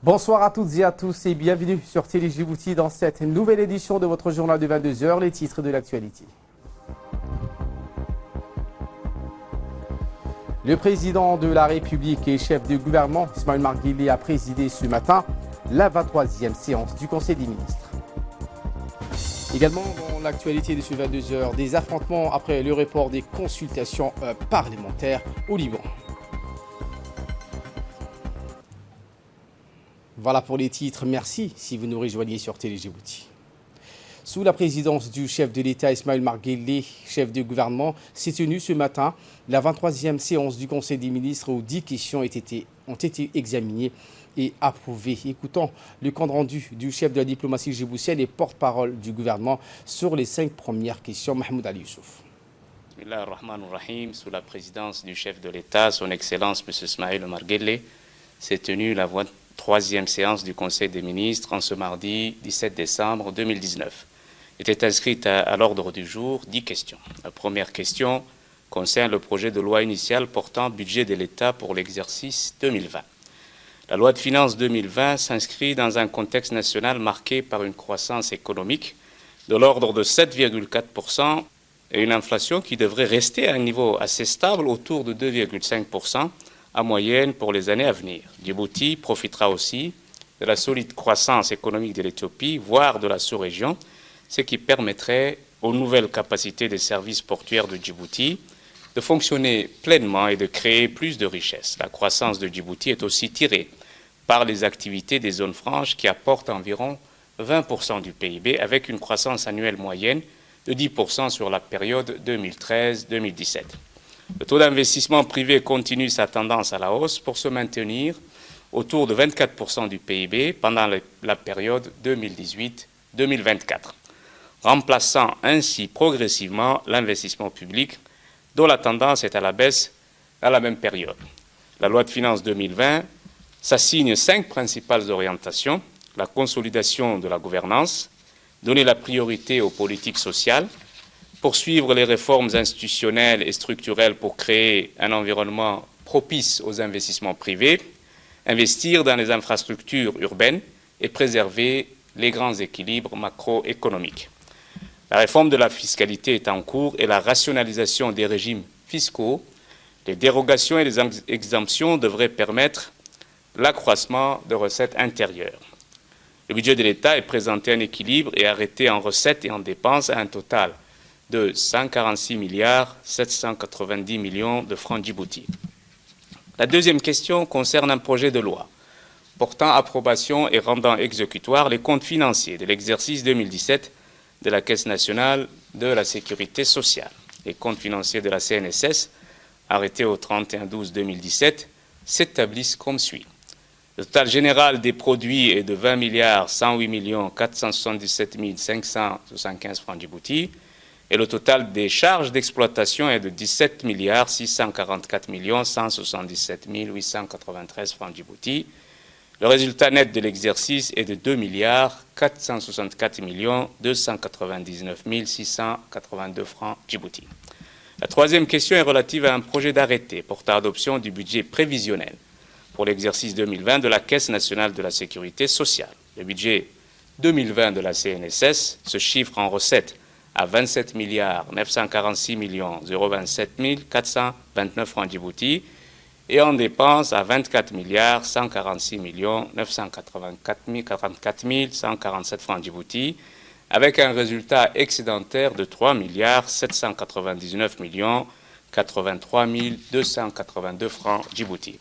Bonsoir à toutes et à tous et bienvenue sur Télé Djibouti dans cette nouvelle édition de votre journal de 22h, les titres de l'actualité. Le président de la République et chef du gouvernement, Ismaël Omar Guelleh, a présidé ce matin la 23e séance du Conseil des ministres. Également dans l'actualité de ce 22h, des affrontements après le report des consultations parlementaires au Liban. Voilà pour les titres, merci si vous nous rejoignez sur Télé Djibouti. Sous la présidence du chef de l'État Ismaël Omar Guelleh, chef du gouvernement, s'est tenue ce matin la 23e séance du Conseil des ministres où 10 questions ont été examinées et approuvées. Écoutons le compte rendu du chef de la diplomatie djiboutienne et porte-parole du gouvernement sur les 5 premières questions. Mahmoud Ali Youssouf. Bismillahirrahmanirrahim. Sous la présidence du chef de l'État, son Excellence M. Ismaël Omar Guelleh, s'est tenue la 23e séance du Conseil des ministres en ce mardi 17 décembre 2019. Était inscrite à l'ordre du jour 10 questions. La première question concerne le projet de loi initial portant budget de l'État pour l'exercice 2020. La loi de finances 2020 s'inscrit dans un contexte national marqué par une croissance économique de l'ordre de 7,4% et une inflation qui devrait rester à un niveau assez stable autour de 2,5% en moyenne pour les années à venir. Djibouti profitera aussi de la solide croissance économique de l'Éthiopie, voire de la sous-région, ce qui permettrait aux nouvelles capacités des services portuaires de Djibouti de fonctionner pleinement et de créer plus de richesses. La croissance de Djibouti est aussi tirée par les activités des zones franches qui apportent environ 20% du PIB avec une croissance annuelle moyenne de 10% sur la période 2013-2017. Le taux d'investissement privé continue sa tendance à la hausse pour se maintenir autour de 24% du PIB pendant la période 2018-2024, remplaçant ainsi progressivement l'investissement public dont la tendance est à la baisse à la même période. La loi de finances 2020 s'assigne 5 principales orientations: la consolidation de la gouvernance, donner la priorité aux politiques sociales, poursuivre les réformes institutionnelles et structurelles pour créer un environnement propice aux investissements privés, investir dans les infrastructures urbaines et préserver les grands équilibres macroéconomiques. La réforme de la fiscalité est en cours et la rationalisation des régimes fiscaux, les dérogations et les exemptions devraient permettre l'accroissement de recettes intérieures. Le budget de l'État est présenté en équilibre et arrêté en recettes et en dépenses à un total de 146 790 millions de francs djibouti. La deuxième question concerne un projet de loi portant approbation et rendant exécutoires les comptes financiers de l'exercice 2017 de la Caisse nationale de la sécurité sociale. Les comptes financiers de la CNSS, arrêtés au 31/12/2017, s'établissent comme suit. Le total général des produits est de 20 108 477 575 francs djibouti et le total des charges d'exploitation est de 17 644 177 893 francs djibouti. Le résultat net de l'exercice est de 2 464 299 682 francs djibouti. La troisième question est relative à un projet d'arrêté portant adoption du budget prévisionnel pour l'exercice 2020 de la Caisse nationale de la sécurité sociale. Le budget 2020 de la CNSS se chiffre en recettes à 27 946 027 429 francs djibouti et en dépenses à 24 146 944 147 francs djibouti, avec un résultat excédentaire de 3 799 83 282 francs djibouti.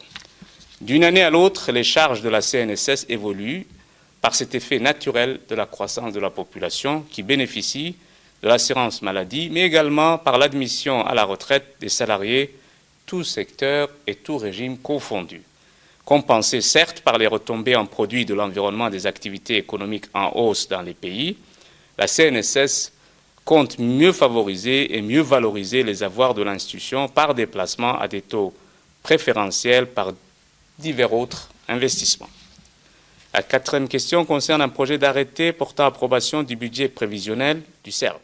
D'une année à l'autre, les charges de la CNSS évoluent par cet effet naturel de la croissance de la population qui bénéficie de l'assurance maladie, mais également par l'admission à la retraite des salariés, tous secteurs et tous régimes confondus. Compensée certes par les retombées en produits de l'environnement des activités économiques en hausse dans les pays, la CNSS compte mieux favoriser et mieux valoriser les avoirs de l'institution par des placements à des taux préférentiels par divers autres investissements. La quatrième question concerne un projet d'arrêté portant approbation du budget prévisionnel du CERD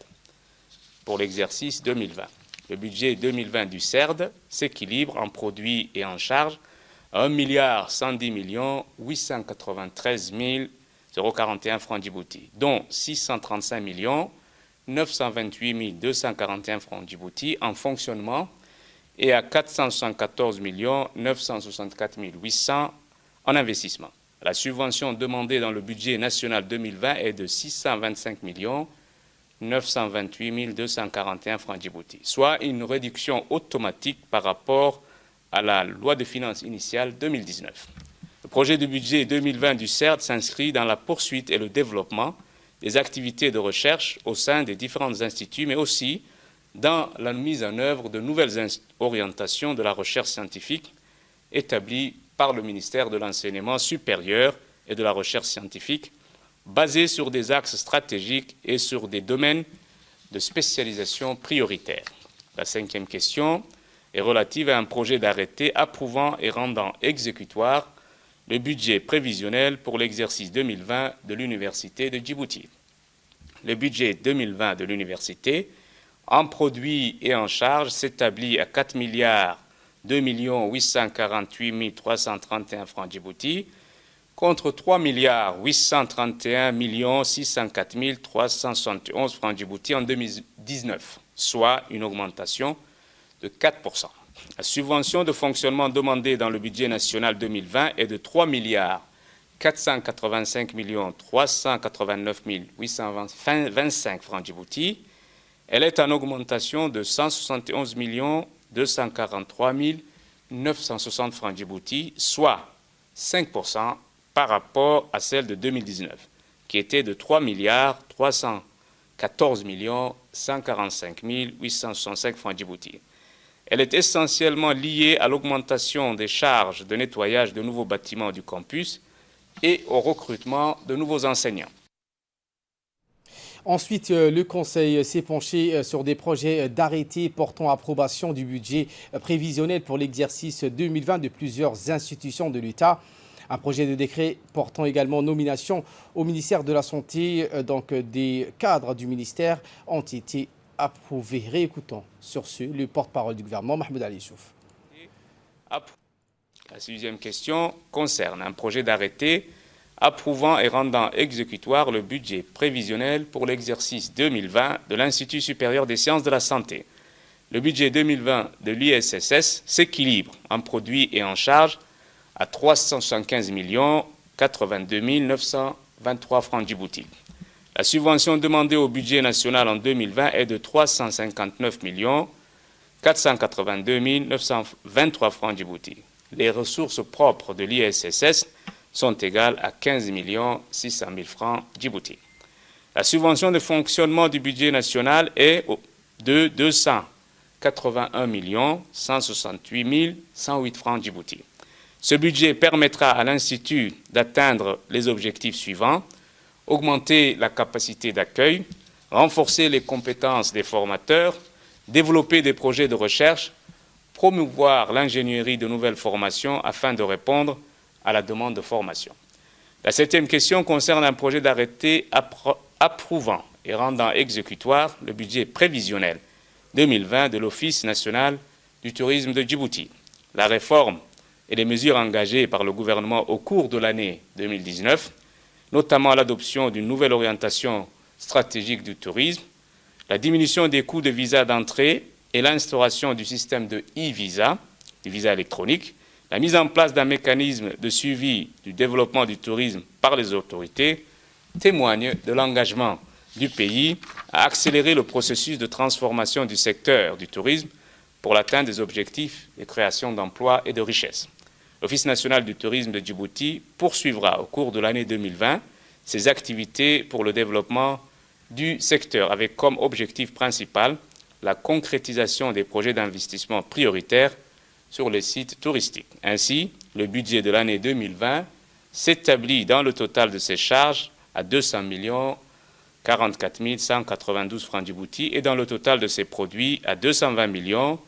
pour l'exercice 2020. Le budget 2020 du CERD s'équilibre en produits et en charges à 1 110 893 041 francs Djibouti, dont 635 928 241 francs Djibouti en fonctionnement et à 474 964 800 en investissement. La subvention demandée dans le budget national 2020 est de 625 928 241 francs Djibouti, soit une réduction automatique par rapport à la loi de finances initiale 2019. Le projet de budget 2020 du CERD s'inscrit dans la poursuite et le développement des activités de recherche au sein des différents instituts, mais aussi dans la mise en œuvre de nouvelles orientations de la recherche scientifique établies par le ministère de l'Enseignement supérieur et de la recherche scientifique, basées sur des axes stratégiques et sur des domaines de spécialisation prioritaires. La 5e question est relative à un projet d'arrêté approuvant et rendant exécutoire le budget prévisionnel pour l'exercice 2020 de l'Université de Djibouti. Le budget 2020 de l'Université, en produit et en charge, s'établit à 4 2 848 331 francs Djibouti, contre 3 831 604 371 francs Djibouti en 2019, soit une augmentation de 4%. La subvention de fonctionnement demandée dans le budget national 2020 est de 3 485 389 825 francs Djibouti. Elle est en augmentation de 171 243 960 francs Djibouti, soit 5% par rapport à celle de 2019, qui était de 3 314 145 865 francs Djibouti. Elle est essentiellement liée à l'augmentation des charges de nettoyage de nouveaux bâtiments du campus et au recrutement de nouveaux enseignants. Ensuite, le Conseil s'est penché sur des projets d'arrêté portant approbation du budget prévisionnel pour l'exercice 2020 de plusieurs institutions de l'État. Un projet de décret portant également nomination au ministère de la Santé, donc des cadres du ministère, ont été approuvés. Réécoutons sur ce le porte-parole du gouvernement, Mahmoud Ali Youssouf. La 6e question concerne un projet d'arrêté approuvant et rendant exécutoire le budget prévisionnel pour l'exercice 2020 de l'Institut supérieur des sciences de la santé. Le budget 2020 de l'ISSS s'équilibre en produit et en charge à 375 82 923 francs Djibouti. La subvention demandée au budget national en 2020 est de 359 482 923 francs Djibouti. Les ressources propres de l'ISSS sont égales à 15 600 000 francs Djibouti. La subvention de fonctionnement du budget national est de 281 168 108 francs Djibouti. Ce budget permettra à l'Institut d'atteindre les objectifs suivants: augmenter la capacité d'accueil, renforcer les compétences des formateurs, développer des projets de recherche, promouvoir l'ingénierie de nouvelles formations afin de répondre à la demande de formation. La 7e question concerne un projet d'arrêté approuvant et rendant exécutoire le budget prévisionnel 2020 de l'Office national du tourisme de Djibouti. La réforme et les mesures engagées par le gouvernement au cours de l'année 2019, notamment l'adoption d'une nouvelle orientation stratégique du tourisme, la diminution des coûts de visa d'entrée et l'instauration du système de e-visa, du visa électronique, la mise en place d'un mécanisme de suivi du développement du tourisme par les autorités témoignent de l'engagement du pays à accélérer le processus de transformation du secteur du tourisme pour l'atteinte des objectifs de création d'emplois et de richesses. L'Office national du tourisme de Djibouti poursuivra au cours de l'année 2020 ses activités pour le développement du secteur avec comme objectif principal la concrétisation des projets d'investissement prioritaires sur les sites touristiques. Ainsi, le budget de l'année 2020 s'établit dans le total de ses charges à 200 44 192 francs Djibouti et dans le total de ses produits à 220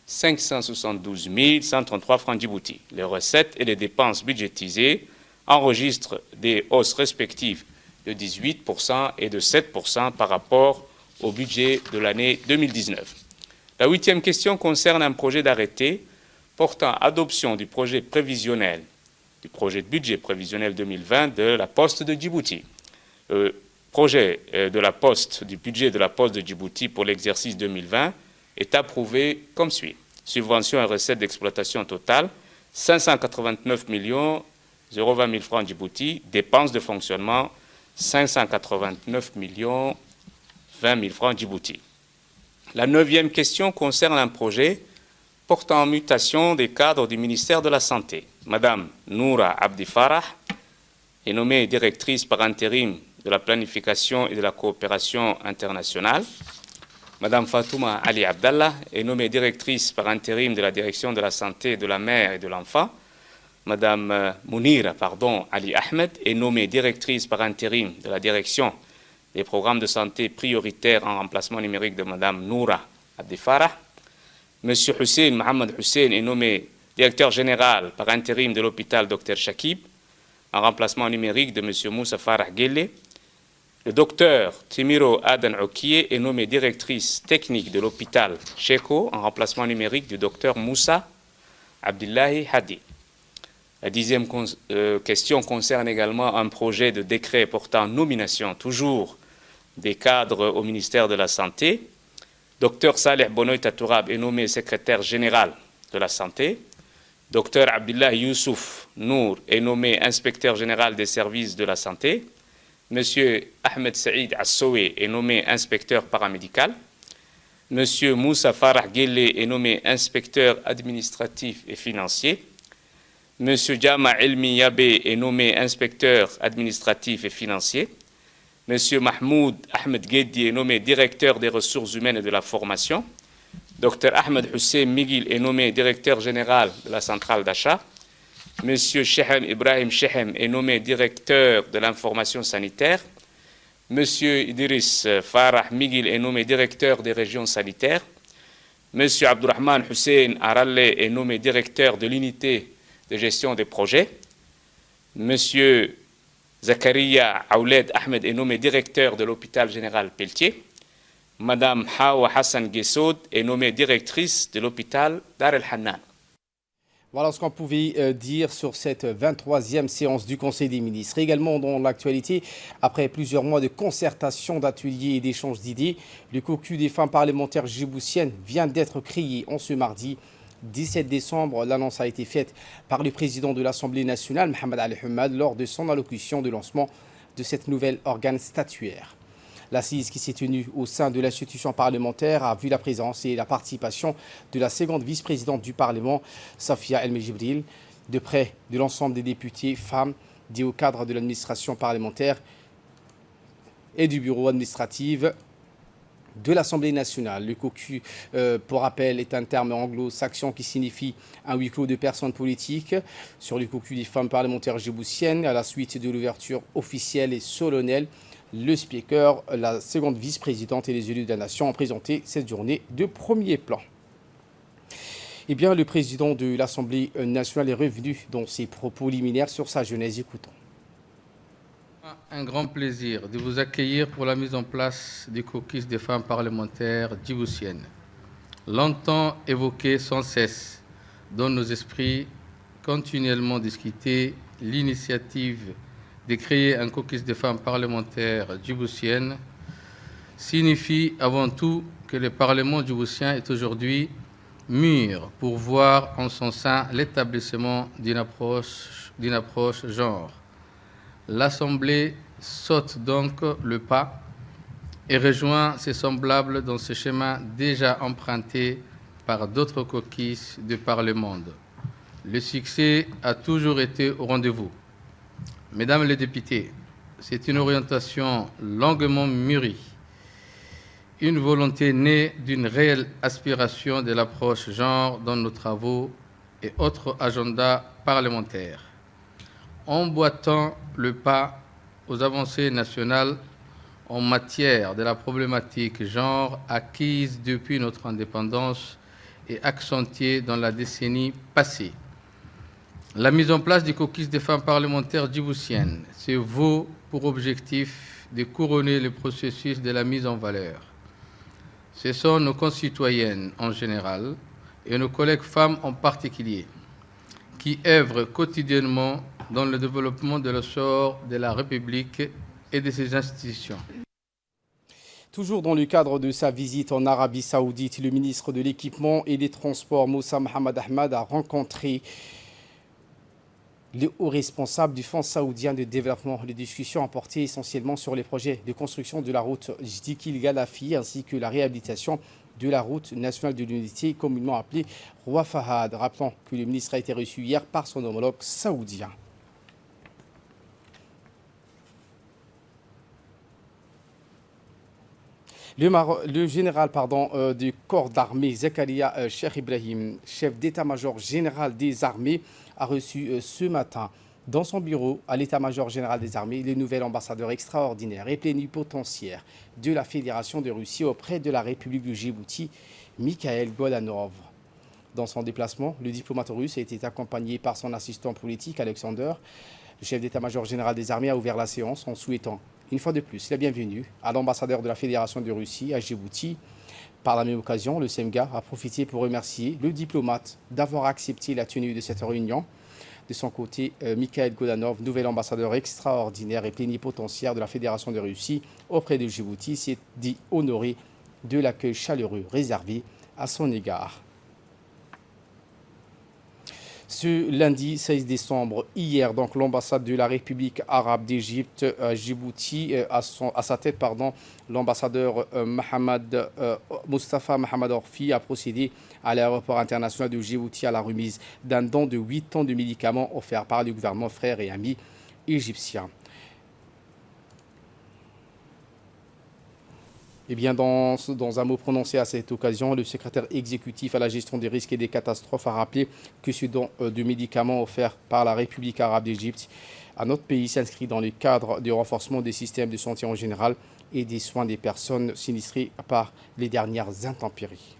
572 133 francs Djibouti. Les recettes et les dépenses budgétisées enregistrent des hausses respectives de 18% et de 7% par rapport au budget de l'année 2019. La 8e question concerne un projet d'arrêté portant adoption du projet prévisionnel, du projet de budget prévisionnel 2020 de la Poste de Djibouti. Le projet du budget de la Poste de Djibouti pour l'exercice 2020 est approuvé comme suit. Subventions et recettes d'exploitation totale, 589 020 000 francs Djibouti. Dépenses de fonctionnement, 589 20 000 francs Djibouti. La 9e question concerne un projet portant en mutation des cadres du ministère de la Santé. Madame Noura Abdi Farah est nommée directrice par intérim de la planification et de la coopération internationale. Madame Fatouma Ali Abdallah est nommée directrice par intérim de la direction de la santé de la mère et de l'enfant. Madame Mounira Ali Ahmed est nommée directrice par intérim de la direction des programmes de santé prioritaires en remplacement numérique de Madame Noura Abdi Farah. Monsieur Hussein Mohamed Hussein est nommé directeur général par intérim de l'hôpital Dr Shakib en remplacement numérique de Monsieur Moussa Farah Guelleh. Le docteur Timiro Adan Okiye est nommé directrice technique de l'hôpital Cheko en remplacement numérique du docteur Moussa Abdullahi Hadi. La 10e question concerne également un projet de décret portant nomination toujours des cadres au ministère de la Santé. Dr Saleh Bonoy Tatourab est nommé secrétaire général de la Santé. Dr Abdullah Youssouf Nour est nommé inspecteur général des services de la santé. Monsieur Ahmed Saïd Assoué est nommé inspecteur paramédical. Monsieur Moussa Farah Guelleh est nommé inspecteur administratif et financier. Monsieur Jama Elmi Yabé est nommé inspecteur administratif et financier. Monsieur Mahmoud Ahmed Gueddi est nommé directeur des ressources humaines et de la formation. Dr Ahmed Hussein Miguel est nommé directeur général de la centrale d'achat. Monsieur Shehem Ibrahim Shehem est nommé directeur de l'information sanitaire. Monsieur Idriss Farah Miguel est nommé directeur des régions sanitaires. Monsieur Abdurrahman Hussein Aralle est nommé directeur de l'unité de gestion des projets. Monsieur Zakaria Aouled Ahmed est nommé directeur de l'hôpital général Pelletier. Madame Hawa Hassan Guessoud est nommée directrice de l'hôpital Dar el-Hannan. Voilà ce qu'on pouvait dire sur cette 23e séance du Conseil des ministres. Également dans l'actualité, après plusieurs mois de concertation, d'ateliers et d'échanges d'idées, le COCU des femmes parlementaires djiboutiennes vient d'être créé en ce mardi 17 décembre. L'annonce a été faite par le président de l'Assemblée nationale, Mohamed Ali Hamad, lors de son allocution de lancement de cette nouvelle organe statuaire. L'assise qui s'est tenue au sein de l'institution parlementaire a vu la présence et la participation de la seconde vice-présidente du Parlement, Safia El Mejibril, de près de l'ensemble des députés femmes des hauts cadres de l'administration parlementaire et du bureau administratif de l'Assemblée nationale. Le COCU, pour rappel, est un terme anglo-saxon qui signifie un huis clos de personnes politiques. Sur le COCU des femmes parlementaires djiboutiennes, à la suite de l'ouverture officielle et solennelle, le speaker, la seconde vice-présidente et les élus de la nation ont présenté cette journée de premier plan. Eh bien, le président de l'Assemblée nationale est revenu dans ses propos liminaires sur sa genèse. Écoutons. Un grand plaisir de vous accueillir pour la mise en place du caucus des femmes parlementaires djiboutiennes. Longtemps évoqué sans cesse dans nos esprits, continuellement discuté, l'initiative de créer un caucus des femmes parlementaires djiboutiennes signifie avant tout que le Parlement djiboutien est aujourd'hui mûr pour voir en son sein l'établissement d'une approche genre. L'Assemblée saute donc le pas et rejoint ses semblables dans ce chemin déjà emprunté par d'autres caucus de par le monde. Le succès a toujours été au rendez-vous. Mesdames les députés, c'est une orientation longuement mûrie, une volonté née d'une réelle aspiration de l'approche genre dans nos travaux et autres agendas parlementaires, emboîtant le pas aux avancées nationales en matière de la problématique genre acquise depuis notre indépendance et accentuée dans la décennie passée. La mise en place du caucus des femmes parlementaires djiboutiennes se vaut pour objectif de couronner le processus de la mise en valeur. Ce sont nos concitoyennes en général et nos collègues femmes en particulier, qui œuvrent quotidiennement dans le développement de l'essor de la République et de ses institutions. Toujours dans le cadre de sa visite en Arabie Saoudite, le ministre de l'Équipement et des Transports, Moussa Mohamed Ahmad, a rencontré le haut responsable du Fonds saoudien de développement. Les discussions ont porté essentiellement sur les projets de construction de la route Jdikil-Galafi ainsi que la réhabilitation de la route nationale de l'unité, communément appelée Roi Fahad. Rappelons que le ministre a été reçu hier par son homologue saoudien. Le général du corps d'armée, Zakaria Cheikh Ibrahim, chef d'état-major général des armées, a reçu ce matin dans son bureau à l'état-major général des armées le nouvel ambassadeur extraordinaire et plénipotentiaire de la Fédération de Russie auprès de la République de Djibouti, Mikhail Golanov. Dans son déplacement, le diplomate russe a été accompagné par son assistant politique, Alexander. Le chef d'état-major général des armées a ouvert la séance en souhaitant une fois de plus la bienvenue à l'ambassadeur de la Fédération de Russie à Djibouti. Par la même occasion, le SEMGA a profité pour remercier le diplomate d'avoir accepté la tenue de cette réunion. De son côté, Mikhail Golanov, nouvel ambassadeur extraordinaire et plénipotentiaire de la Fédération de Russie auprès de Djibouti, s'est dit honoré de l'accueil chaleureux réservé à son égard. Ce lundi 16 décembre, hier, donc l'ambassade de la République arabe d'Égypte à Djibouti, à sa tête, l'ambassadeur Mustafa Mohamed Orfi a procédé à l'aéroport international de Djibouti à la remise d'un don de 8 tonnes de médicaments offerts par le gouvernement frère et ami égyptien. Eh bien, dans un mot prononcé à cette occasion, le secrétaire exécutif à la gestion des risques et des catastrophes a rappelé que ce don de médicaments offert par la République arabe d'Égypte à notre pays s'inscrit dans le cadre du renforcement des systèmes de santé en général et des soins des personnes sinistrées par les dernières intempéries.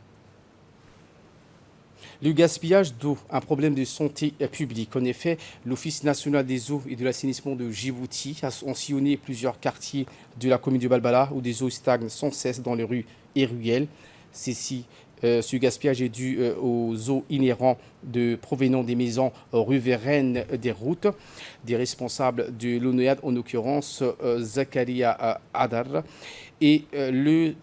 Le gaspillage d'eau, un problème de santé publique. En effet, l'Office national des eaux et de l'assainissement de Djibouti a sillonné plusieurs quartiers de la commune de Balbala où des eaux stagnent sans cesse dans les rues et ruelles. Ce gaspillage est dû aux eaux inhérentes provenant des maisons riveraines des routes. Des responsables de l'ONEAD, en l'occurrence Zakaria Adar, et le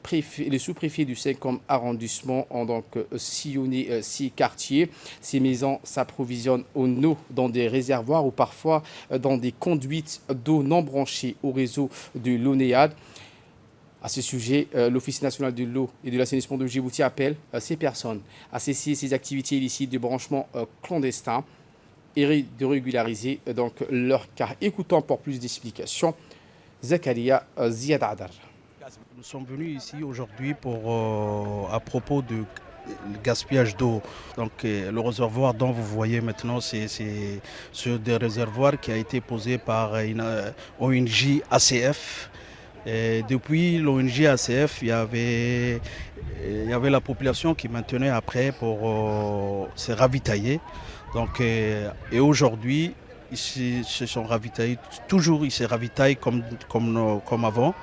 sous-préfet du 5e arrondissement ont donc sillonné 6 quartiers. Ces maisons s'approvisionnent en eau dans des réservoirs ou parfois dans des conduites d'eau non branchées au réseau de l'ONEAD. À ce sujet, l'Office national de l'eau et de l'assainissement de Djibouti appelle ces personnes à cesser ces activités illicites de branchement clandestin et de régulariser donc leur cas. Écoutons pour plus d'explications Zakaria Ziad Adar. Nous sommes venus ici aujourd'hui à propos du gaspillage d'eau. Donc le réservoir dont vous voyez maintenant, c'est des réservoirs qui a été posé par une ONG ACF. Et depuis l'ONG ACF, il y avait la population qui maintenait après pour se ravitailler. Donc, et aujourd'hui, ils se sont ravitaillés, toujours ils se ravitaillent comme avant.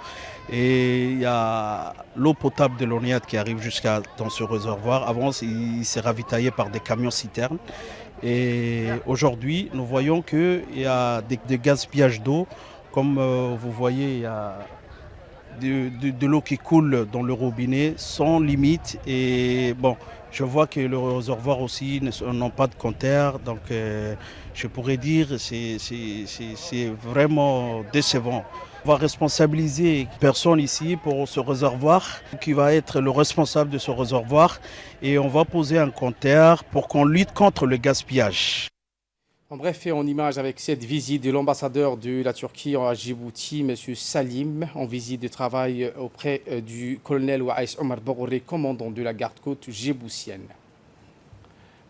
Et il y a l'eau potable de l'ONEAD qui arrive dans ce réservoir. Avant, ils se ravitaillaient par des camions citernes. Et aujourd'hui, nous voyons qu'il y a des gaspillages d'eau. Comme vous voyez, il y a de l'eau qui coule dans le robinet sans limite. Et bon, je vois que le réservoir aussi n'ont pas de compteur. Donc je pourrais dire que c'est vraiment décevant. On va responsabiliser personne ici pour ce réservoir, qui va être le responsable de ce réservoir. Et on va poser un compteur pour qu'on lutte contre le gaspillage. En bref, et en image avec cette visite de l'ambassadeur de la Turquie à Djibouti, M. Salim, en visite de travail auprès du colonel Waïs Omar Bogouré, commandant de la garde-côte djiboutienne.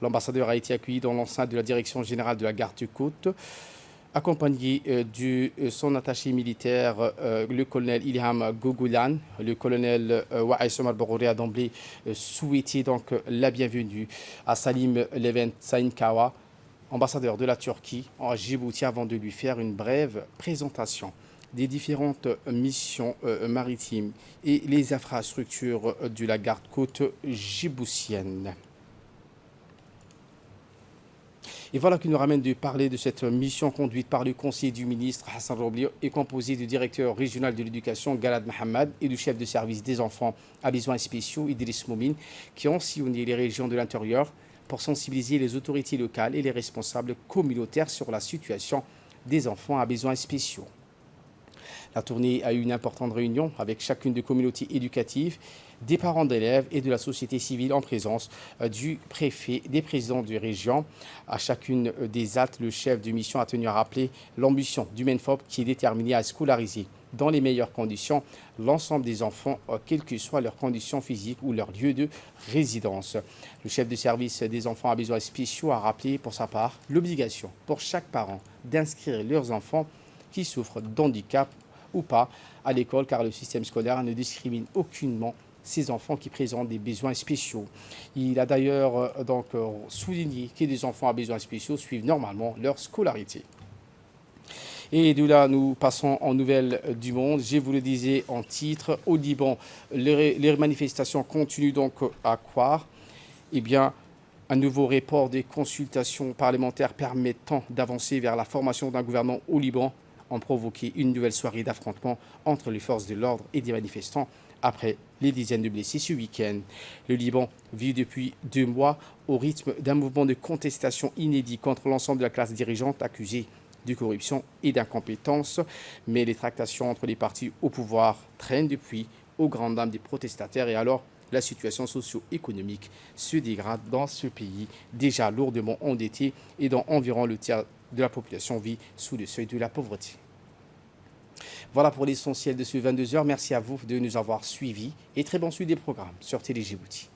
L'ambassadeur a été accueilli dans l'enceinte de la direction générale de la garde-côte, accompagné de son attaché militaire, le colonel Ilham Gogoulan. Le colonel Waïs Omar Bogouré a d'emblée souhaité donc la bienvenue à Salim Levent Saïnkawa, ambassadeur de la Turquie en Djibouti, avant de lui faire une brève présentation des différentes missions maritimes et les infrastructures de la garde-côte djiboutienne. Et voilà qui nous ramène de parler de cette mission conduite par le conseiller du ministre Hassan Roblio et composée du directeur régional de l'éducation Galad Mohamed et du chef de service des enfants à besoins spéciaux Idriss Moumine qui ont sillonné les régions de l'intérieur pour sensibiliser les autorités locales et les responsables communautaires sur la situation des enfants à besoins spéciaux. La tournée a eu une importante réunion avec chacune des communautés éducatives, des parents d'élèves et de la société civile en présence du préfet, des présidents de région. À chacune des actes, le chef de mission a tenu à rappeler l'ambition du MENFOP qui est déterminé à scolariser dans les meilleures conditions l'ensemble des enfants, quelles que soient leurs conditions physiques ou leur lieu de résidence. Le chef de service des enfants à besoins spéciaux a rappelé pour sa part l'obligation pour chaque parent d'inscrire leurs enfants qui souffrent d'handicap ou pas à l'école car le système scolaire ne discrimine aucunement ces enfants qui présentent des besoins spéciaux. Il a d'ailleurs souligné que les enfants à besoins spéciaux suivent normalement leur scolarité. Et de là, nous passons en nouvelles du monde. Je vous le disais en titre, au Liban, les manifestations continuent donc à croître. Eh bien, un nouveau report des consultations parlementaires permettant d'avancer vers la formation d'un gouvernement au Liban ont provoqué une nouvelle soirée d'affrontement entre les forces de l'ordre et des manifestants après les dizaines de blessés ce week-end. Le Liban vit depuis 2 mois au rythme d'un mouvement de contestation inédit contre l'ensemble de la classe dirigeante accusée de corruption et d'incompétence. Mais les tractations entre les partis au pouvoir traînent depuis aux grandes dames des protestataires et alors la situation socio-économique se dégrade dans ce pays déjà lourdement endetté et dont environ le tiers de la population vit sous le seuil de la pauvreté. Voilà pour l'essentiel de ce 22h. Merci à vous de nous avoir suivis et très bon suivi des programmes sur Télé Djibouti.